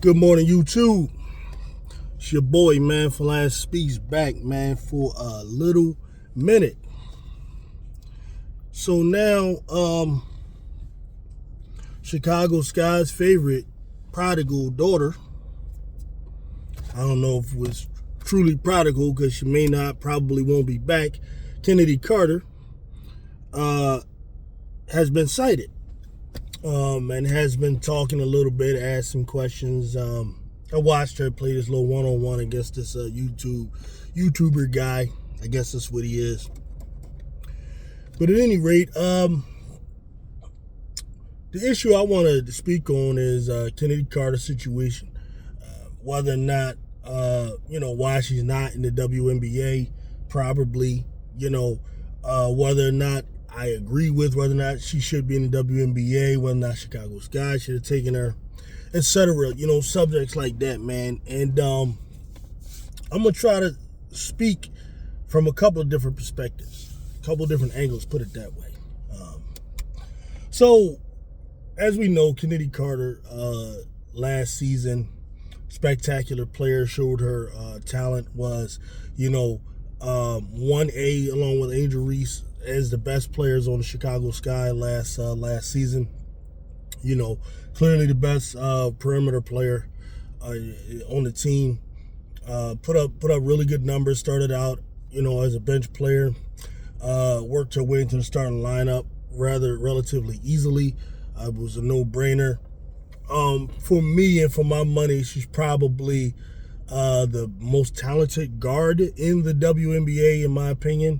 Good morning, YouTube. It's your boy, man, Flying Speaks back, man, for a little minute. So now, Chicago Sky's favorite prodigal daughter, I don't know if it was truly prodigal because she probably won't be back, Chennedy Carter, has been cited. And has been talking a little bit, asked some questions. I watched her play this little one-on-one against this YouTuber guy. I guess that's what he is. But at any rate, the issue I want to speak on is Chennedy Carter's situation. Whether or not, why she's not in the WNBA, probably, whether or not I agree with whether or not she should be in the WNBA, whether or not Chicago Sky should have taken her, etc. Subjects like that, man. And I'm going to try to speak from a couple of different perspectives, a couple of different angles, put it that way. So, as we know, Chennedy Carter, last season, spectacular player, showed her talent, was, 1A along with Angel Reese as the best players on the Chicago Sky last season. Clearly the best perimeter player on the team. Put up really good numbers. Started out, as a bench player. Worked her way into the starting lineup relatively easily. It was a no-brainer. For me and for my money, she's probably the most talented guard in the WNBA, in my opinion.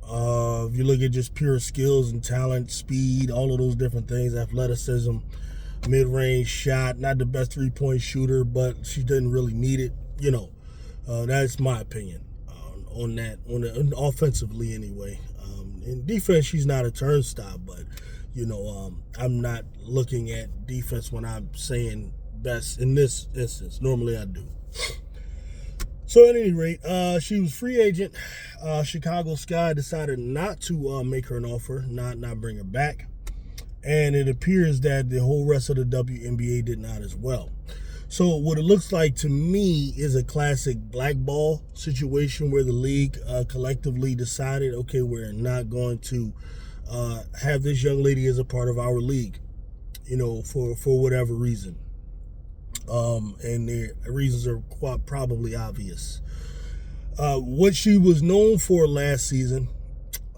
If you look at just pure skills and talent, speed, all of those different things, athleticism, mid-range shot, not the best three-point shooter, but she didn't really need it. That's my opinion on that, offensively anyway. In defense, she's not a turnstile, but, I'm not looking at defense when I'm saying best in this instance. Normally I do. So at any rate, she was free agent. Chicago Sky decided not to make her an offer, not bring her back. And it appears that the whole rest of the WNBA did not as well. So what it looks like to me is a classic blackball situation where the league collectively decided, okay, we're not going to have this young lady as a part of our league, for whatever reason. And the reasons are probably obvious. What she was known for last season,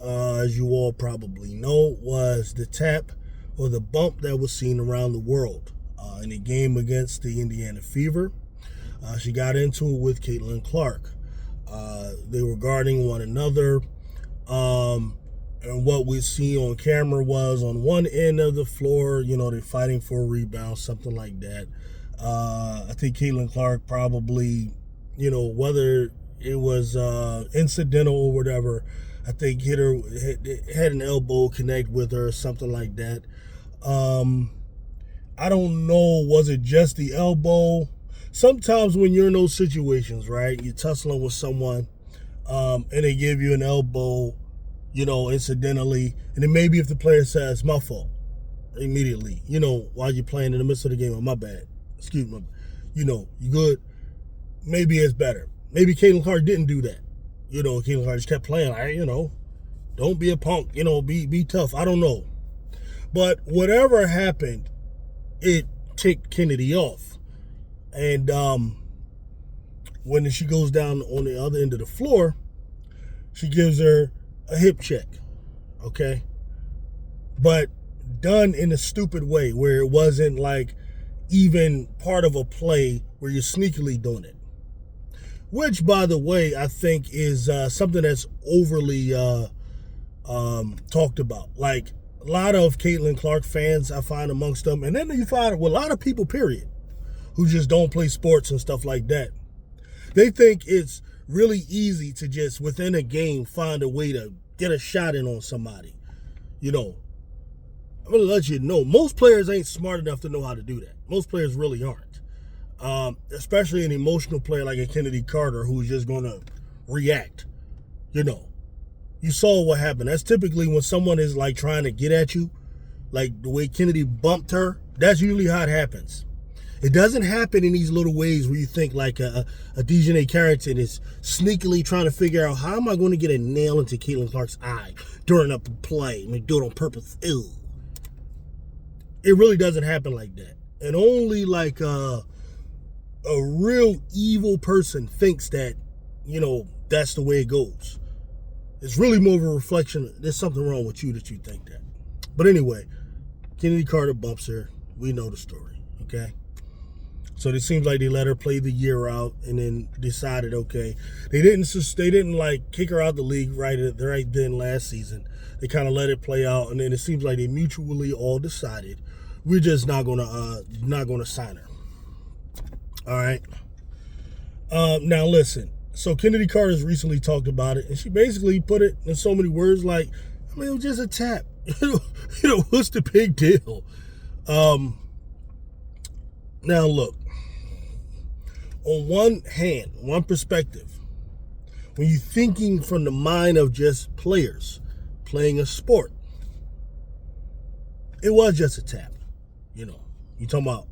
as you all probably know, was the tap or the bump that was seen around the world in a game against the Indiana Fever. She got into it with Caitlin Clark. They were guarding one another. And what we see on camera was on one end of the floor, they're fighting for a rebound, something like that. I think Caitlin Clark probably, whether it was incidental or whatever, I think had an elbow connect with her or something like that. I don't know, was it just the elbow? Sometimes when you're in those situations, right, you're tussling with someone and they give you an elbow, incidentally, and then maybe if the player says, my fault, immediately, while you're playing in the midst of the game, oh, my bad. Excuse me, you good. Maybe it's better. Maybe Caitlin Clark didn't do that. Caitlin Clark just kept playing. Don't be a punk. Be tough. I don't know. But whatever happened, it ticked Chennedy off. And when she goes down on the other end of the floor, she gives her a hip check. Okay? But done in a stupid way where it wasn't like even part of a play where you're sneakily doing it. Which, by the way, I think is something that's overly talked about. Like, a lot of Caitlin Clark fans, I find amongst them, and then you find a lot of people, period, who just don't play sports and stuff like that. They think it's really easy to just, within a game, find a way to get a shot in on somebody. I'm going to let you know, most players ain't smart enough to know how to do that. Most players really aren't. Especially an emotional player like a Chennedy Carter who's just going to react. You saw what happened. That's typically when someone is trying to get at you, like the way Chennedy bumped her. That's usually how it happens. It doesn't happen in these little ways where you think like a Chennedy Carter is sneakily trying to figure out how am I going to get a nail into Caitlin Clark's eye during a play. I mean, do it on purpose. Ew. It really doesn't happen like that. And only like a real evil person thinks that, that's the way it goes. It's really more of a reflection. There's something wrong with you that you think that. But anyway, Chennedy Carter bumps her. We know the story, okay? So it seems like they let her play the year out and then decided, okay, they didn't like kick her out the league right then last season. They kind of let it play out, and then it seems like they mutually all decided we're just not gonna sign her. All right. Now listen. So Chennedy Carter's recently talked about it, and she basically put it in so many words like, I mean, it was just a tap. What's the big deal? Now look. On one hand, one perspective, when you're thinking from the mind of just players playing a sport, it was just a tap. You're talking about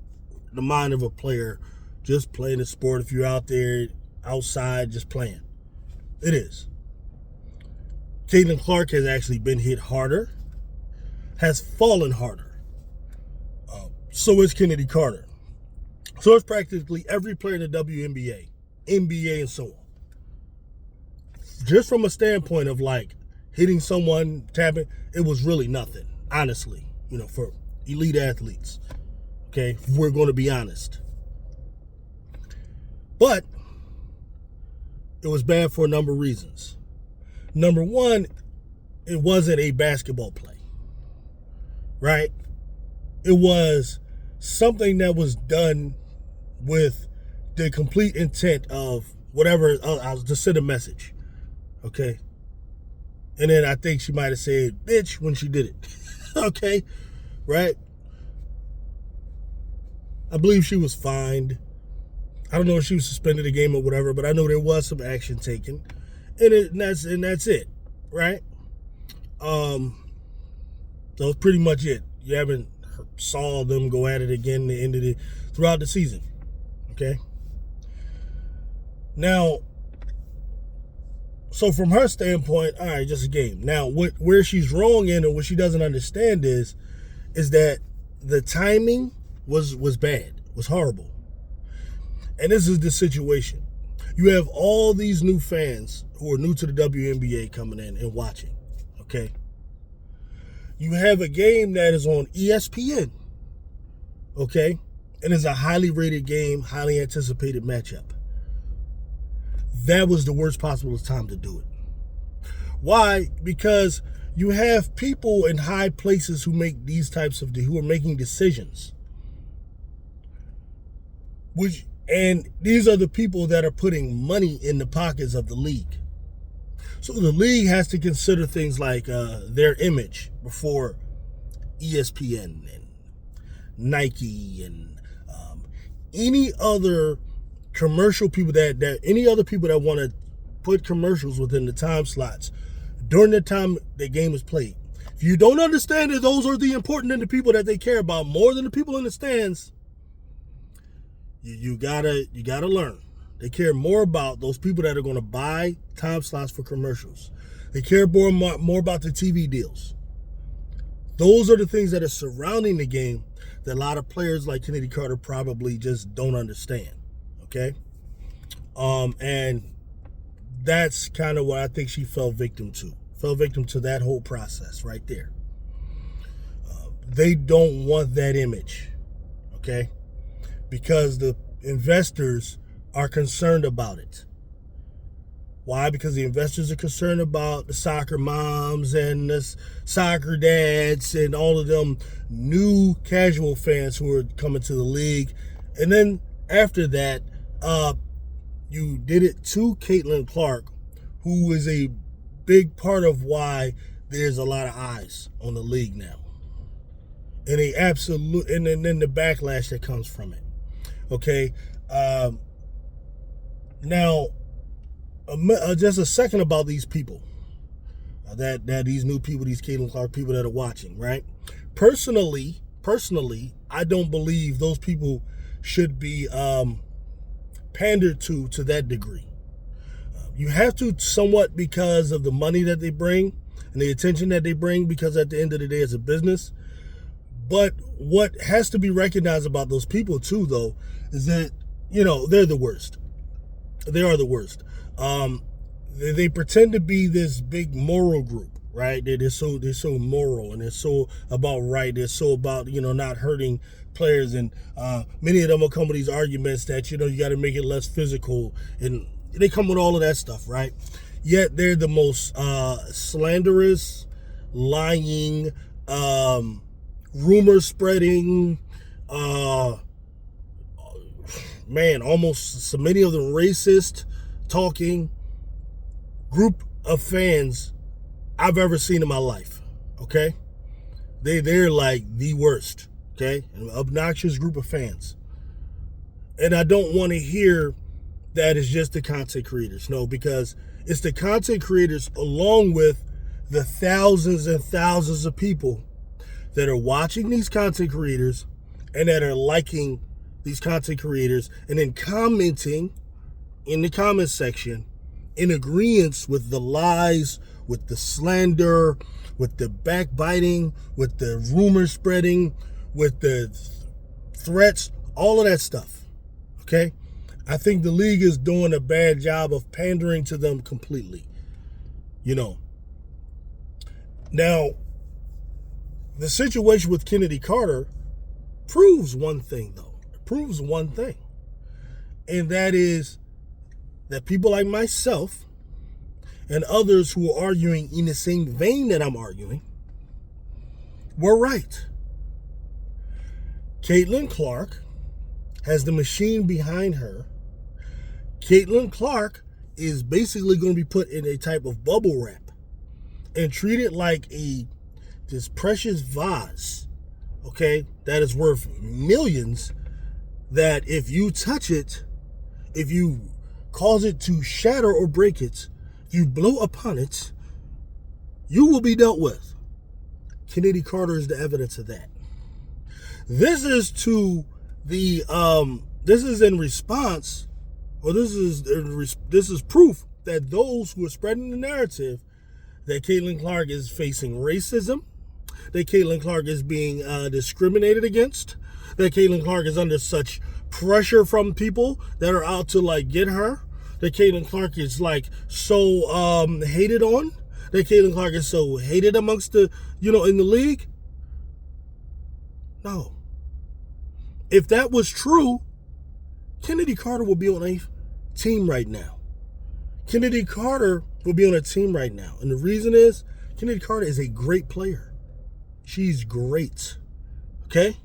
the mind of a player just playing a sport. If you're out there outside just playing, it is. Caitlin Clark has actually been hit harder, has fallen harder. So is Chennedy Carter. So it's practically every player in the WNBA, NBA, and so on. Just from a standpoint of like hitting someone, tapping, it was really nothing, honestly, for elite athletes. Okay, if we're going to be honest. But it was bad for a number of reasons. Number one, it wasn't a basketball play, right? It was something that was done with the complete intent of whatever, I'll just send a message, okay? And then I think she might have said, bitch, when she did it, okay, right? I believe she was fined. I don't know if she was suspended a game or whatever, but I know there was some action taken, and that's it, right? That was pretty much it. You haven't saw them go at it again throughout the season. Okay. Now, so from her standpoint, all right, just a game. Now, where she's wrong in, and what she doesn't understand is that the timing was bad, was horrible. And this is the situation. You have all these new fans who are new to the WNBA coming in and watching. Okay. You have a game that is on ESPN. Okay. And it's a highly rated game, highly anticipated matchup. That was the worst possible time to do it. Why? Because you have people in high places who make who are making decisions. And these are the people that are putting money in the pockets of the league. So the league has to consider things like their image before ESPN and Nike and any other commercial people any other people that want to put commercials within the time slots during the time the game is played. If you don't understand that those are the important and the people that they care about more than the people in the stands, you gotta learn. They care more about those people that are going to buy time slots for commercials. They care more about the TV deals. Those are the things that are surrounding the game that a lot of players like Chennedy Carter probably just don't understand. Okay? And that's kind of what I think she fell victim to. Fell victim to that whole process right there. They don't want that image. Okay? Because the investors are concerned about it. Why? Because the investors are concerned about the soccer moms and the soccer dads and all of them new casual fans who are coming to the league. And then after that, you did it to Caitlin Clark, who is a big part of why there's a lot of eyes on the league now. And then the backlash that comes from it. Okay. Now, just a second about these people, that these new people, these Caitlin Clark people that are watching, right? Personally, I don't believe those people should be pandered to that degree. You have to somewhat because of the money that they bring and the attention that they bring, because at the end of the day, it's a business. But what has to be recognized about those people too, though, is that, they're the worst. They are the worst. They pretend to be this big moral group, right? They're so moral, and they're so about right. They're so about, not hurting players. And many of them will come with these arguments that, you got to make it less physical. And they come with all of that stuff, right? Yet they're the most slanderous, lying, rumor spreading, almost so many of them racist talking group of fans I've ever seen in my life. Okay, they're like the worst. Okay, an obnoxious group of fans, and I don't want to hear that it's just the content creators. No, because it's the content creators along with the thousands and thousands of people that are watching these content creators and that are liking these content creators and then commenting in the comment section in agreement with the lies, with the slander, with the backbiting, with the rumor spreading, with the threats, all of that stuff. Okay? I think the league is doing a bad job of pandering to them completely. Now, the situation with Chennedy Carter proves one thing, though. It proves one thing. And that is that people like myself and others who are arguing in the same vein that I'm arguing were right. Caitlin Clark has the machine behind her. Caitlin Clark is basically going to be put in a type of bubble wrap and treated like this precious vase, okay, that is worth millions, that if you touch it, if you cause it to shatter or break it, if you blow upon it, you will be dealt with. Chennedy Carter is the evidence of that. This is in response, or this is proof that those who are spreading the narrative that Caitlin Clark is facing racism, that Caitlin Clark is being discriminated against, that Caitlin Clark is under such pressure from people that are out to get her, that Caitlin Clark is so hated on, that Caitlin Clark is so hated amongst the, in the league. No. If that was true, Chennedy Carter would be on a team right now. Chennedy Carter will be on a team right now. And the reason is, Chennedy Carter is a great player. She's great. Okay?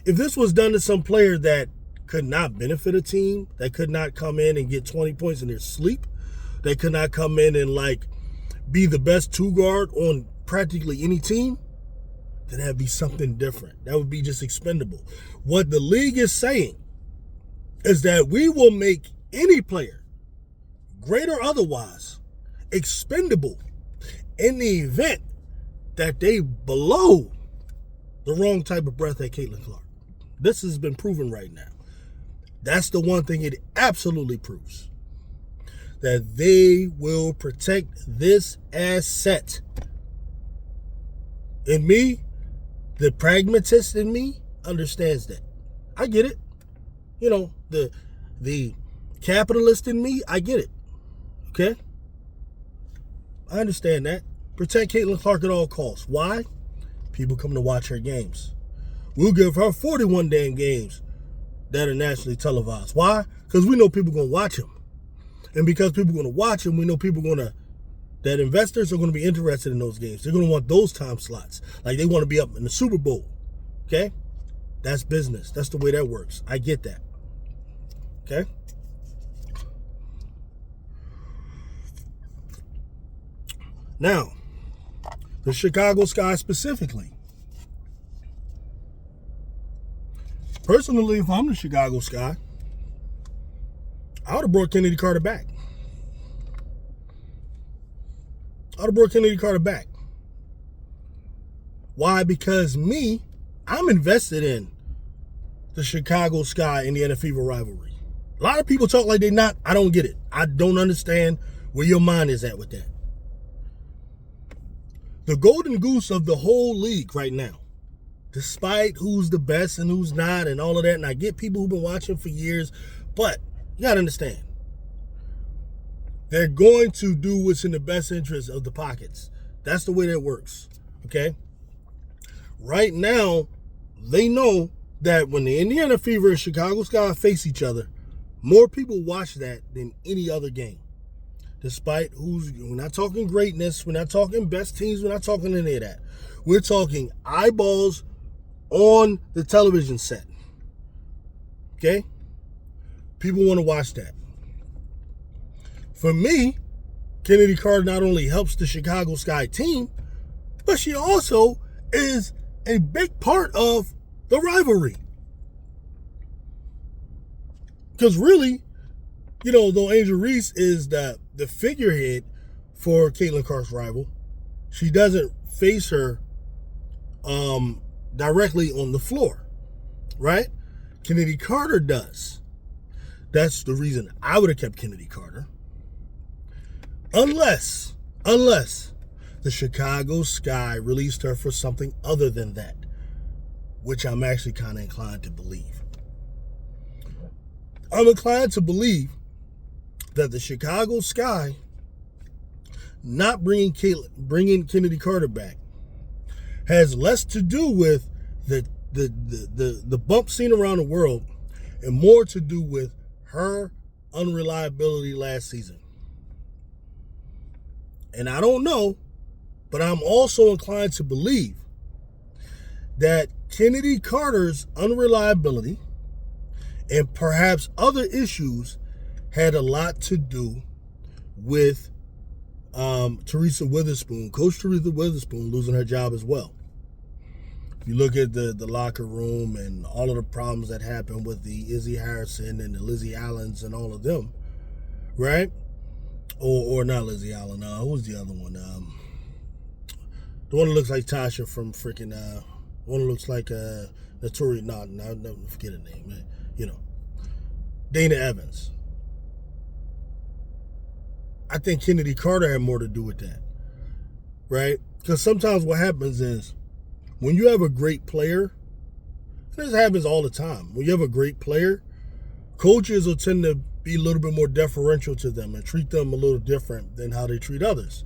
If this was done to some player that could not benefit a team, that could not come in and get 20 points in their sleep, that could not come in and be the best two guard on practically any team, then that'd be something different. That would be just expendable. What the league is saying is that we will make any player, great or otherwise, expendable in the event that they blow the wrong type of breath at Caitlin Clark. This has been proven right now. That's the one thing it absolutely proves. That they will protect this asset. And me, the pragmatist in me, understands that. I get it. The capitalist in me, I get it. Okay? I understand that. Protect Caitlin Clark at all costs. Why? People come to watch her games. We'll give her 41 damn games that are nationally televised. Why? Because we know people are going to watch them. And because people are going to watch them, we know that investors are going to be interested in those games. They're going to want those time slots. They want to be up in the Super Bowl. Okay? That's business. That's the way that works. I get that. Okay? Now, the Chicago Sky specifically. Personally, if I'm the Chicago Sky, I would have brought Chennedy Carter back. Why? Because I'm invested in the Chicago Sky Indiana Fever rivalry. A lot of people talk like they're not. I don't get it. I don't understand where your mind is at with that. The golden goose of the whole league right now, despite who's the best and who's not and all of that, and I get people who've been watching for years, but you got to understand, they're going to do what's in the best interest of the pockets. That's the way that works, okay? Right now, they know that when the Indiana Fever and Chicago Sky face each other, more people watch that than any other game. Despite we're not talking greatness, we're not talking best teams, we're not talking any of that. We're talking eyeballs on the television set. Okay? People want to watch that. For me, Chennedy Carter not only helps the Chicago Sky team, but she also is a big part of the rivalry. Because really, though Angel Reese is the figurehead for Caitlin Clark's rival, she doesn't face her directly on the floor, right? Chennedy Carter does. That's the reason I would have kept Chennedy Carter. Unless the Chicago Sky released her for something other than that, which I'm actually kind of inclined to believe. I'm inclined to believe that the Chicago Sky not bringing Chennedy Carter back has less to do with the bump seen around the world and more to do with her unreliability last season. And I don't know, but I'm also inclined to believe that Chennedy Carter's unreliability and perhaps other issues had a lot to do with Teresa Witherspoon, Coach Teresa Witherspoon, losing her job as well. If you look at the locker room and all of the problems that happened with the Izzy Harrison and the Lizzie Allens and all of them, right? Or not Lizzie Allen. Who's the other one? The one that looks like Tasha from freaking. One that looks like Naturi. No, I'll never forget her name. Man. Dana Evans. I think Chennedy Carter had more to do with that, right? Because sometimes what happens is when you have a great player, and this happens all the time. When you have a great player, coaches will tend to be a little bit more deferential to them and treat them a little different than how they treat others.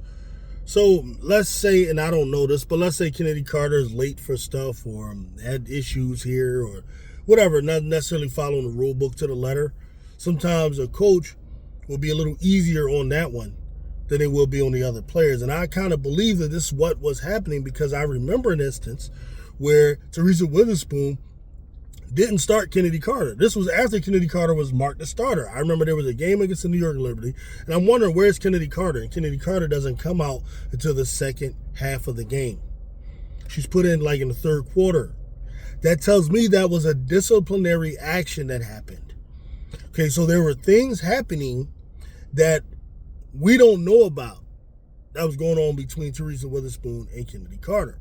So let's say, and I don't know this, but let's say Chennedy Carter is late for stuff or had issues here or whatever, not necessarily following the rule book to the letter. Sometimes a coach will be a little easier on that one than it will be on the other players. And I kind of believe that this is what was happening because I remember an instance where Teresa Witherspoon didn't start Chennedy Carter. This was after Chennedy Carter was marked the starter. I remember there was a game against the New York Liberty, and I'm wondering, where's Chennedy Carter? And Chennedy Carter doesn't come out until the second half of the game. She's put in like in the third quarter. That tells me that was a disciplinary action that happened. Okay, so there were things happening that we don't know about that was going on between Teresa Witherspoon and Chennedy Carter.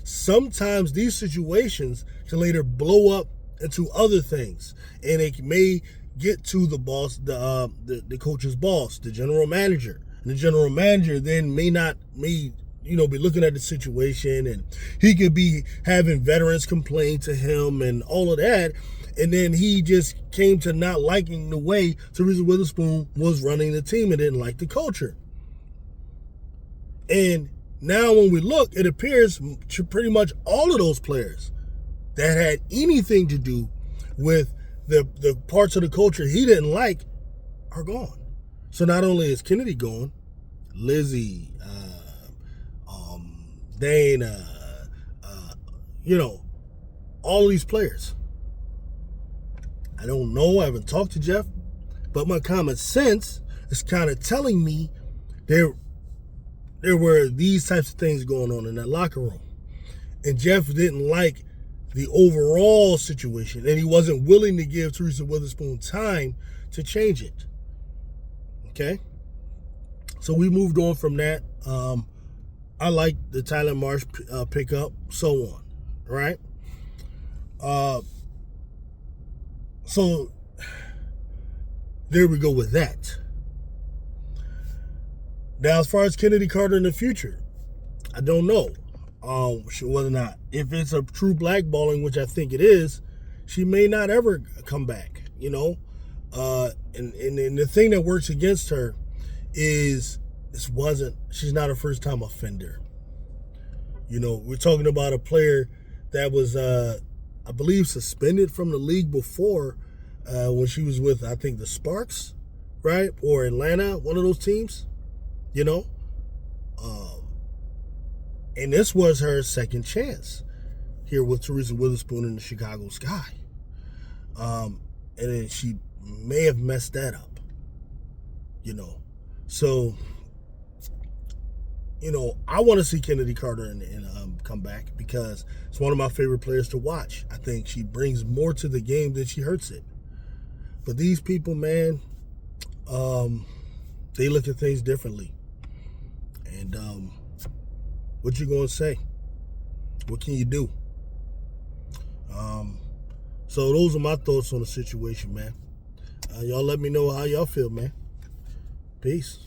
Sometimes these situations can later blow up into other things, and it may get to the boss, the coach's boss, the general manager, and the general manager then may be looking at the situation, and he could be having veterans complain to him and all of that, and then he just came to not liking the way Teresa Witherspoon was running the team and didn't like the culture. And now when we look, it appears pretty much all of those players that had anything to do with the parts of the culture he didn't like are gone. So not only is Chennedy gone, Lizzie, Dana, all of these players. I don't know, I haven't talked to Jeff, but my common sense is kind of telling me there were these types of things going on in that locker room. And Jeff didn't like the overall situation, and he wasn't willing to give Teresa Witherspoon time to change it. Okay? So we moved on from that. I like the Tyler Marsh pickup, so on. Right? So there we go with that. Now, as far as Chennedy Carter in the future, I don't know whether or not, if it's a true blackballing, which I think it is, she may not ever come back, you know. And the thing that works against her is she's not a first time offender. You know, we're talking about a player that was, I believe, suspended from the league before when she was with, I think, the Sparks, right? Or Atlanta, one of those teams, you know. And this was her second chance here with Teresa Witherspoon in the Chicago Sky. And then she may have messed that up, you know. So, you know, I want to see Chennedy Carter and come back because it's one of my favorite players to watch. I think she brings more to the game than she hurts it. But these people, man, they look at things differently. And what you gonna say? What can you do? So those are my thoughts on the situation, man. Y'all let me know how y'all feel, man. Peace.